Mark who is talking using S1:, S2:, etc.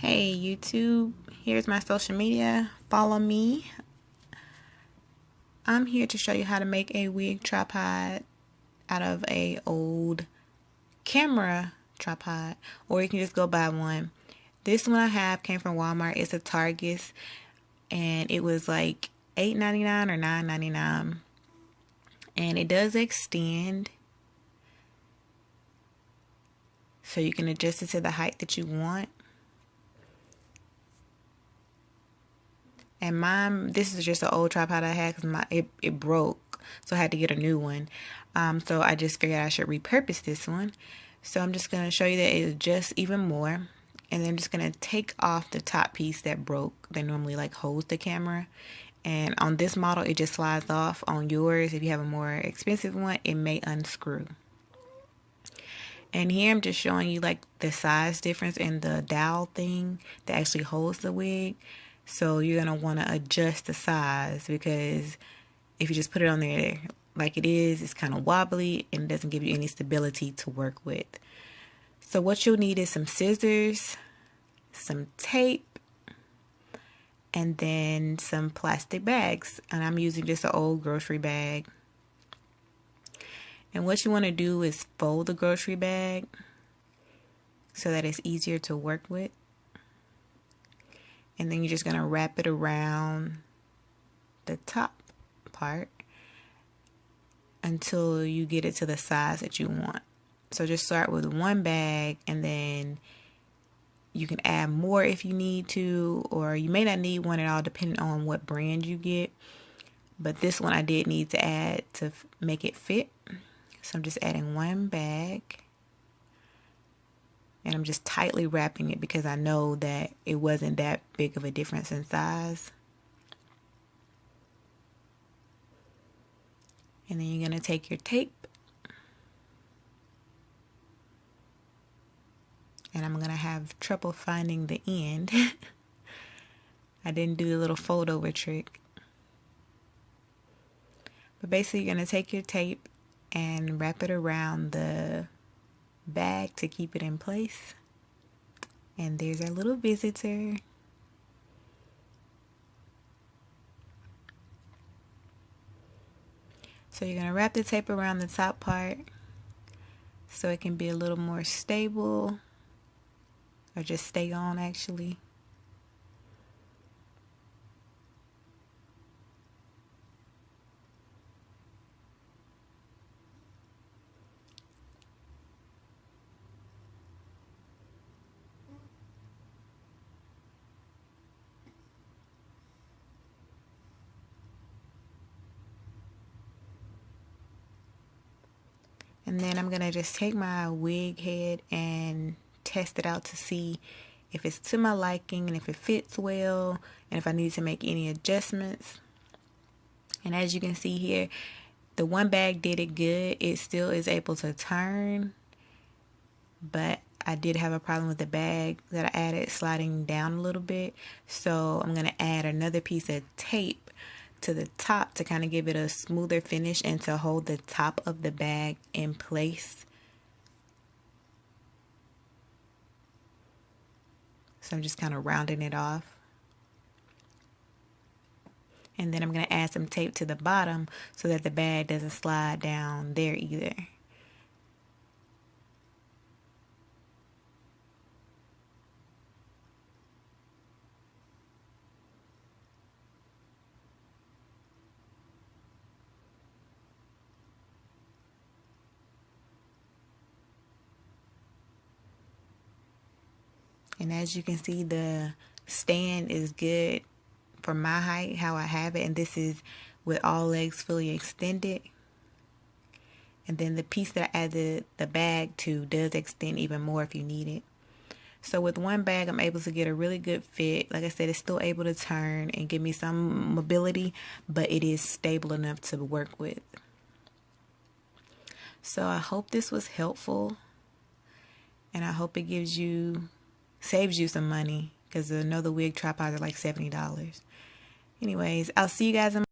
S1: Hey YouTube, here's my social media. Follow me. I'm here to show you how to make a wig tripod out of a old camera tripod, or you can just go buy one. This one I have came from Walmart. It's a Target, and it was like $8.99 or $9.99, and it does extend, so you can adjust it to the height that you want. And mine, this is just an old tripod I had because it broke, so I had to get a new one. So I just figured I should repurpose this one. So I'm just going to show you that it adjusts even more. And then I'm just going to take off the top piece that broke, that normally like holds the camera. And on this model, it just slides off. On yours, if you have a more expensive one, it may unscrew. And here I'm just showing you like the size difference in the dowel thing that actually holds the wig. So you're going to want to adjust the size, because if you just put it on there like it is, it's kind of wobbly and it doesn't give you any stability to work with. So what you'll need is some scissors, some tape, and then some plastic bags. And I'm using just an old grocery bag. And what you want to do is fold the grocery bag so that it's easier to work with. And then you're just going to wrap it around the top part until you get it to the size that you want. So just start with one bag, and then you can add more if you need to, or you may not need one at all depending on what brand you get. But this one I did need to add to make it fit. So I'm just adding one bag. And I'm just tightly wrapping it because I know that it wasn't that big of a difference in size. And then you're going to take your tape. And I'm going to have trouble finding the end. I didn't do the little fold over trick. But basically you're going to take your tape and wrap it around the bag to keep it in place. And there's our little visitor. So you're going to wrap the tape around the top part so it can be a little more stable, or just stay on actually. And then I'm going to just take my wig head and test it out to see if it's to my liking and if it fits well, and if I need to make any adjustments. And as you can see here, the one bag did it good. It still is able to turn, but I did have a problem with the bag that I added sliding down a little bit. So I'm going to add another piece of tape to the top to kind of give it a smoother finish and to hold the top of the bag in place. So I'm just kind of rounding it off. And then I'm going to add some tape to the bottom so that the bag doesn't slide down there either. And as you can see, the stand is good for my height, how I have it. And this is with all legs fully extended. And then the piece that I added the bag to does extend even more if you need it. So with one bag, I'm able to get a really good fit. Like I said, it's still able to turn and give me some mobility, but it is stable enough to work with. So I hope this was helpful. And I hope it saves you some money, because I know the wig tripods are like $70. Anyways, I'll see you guys in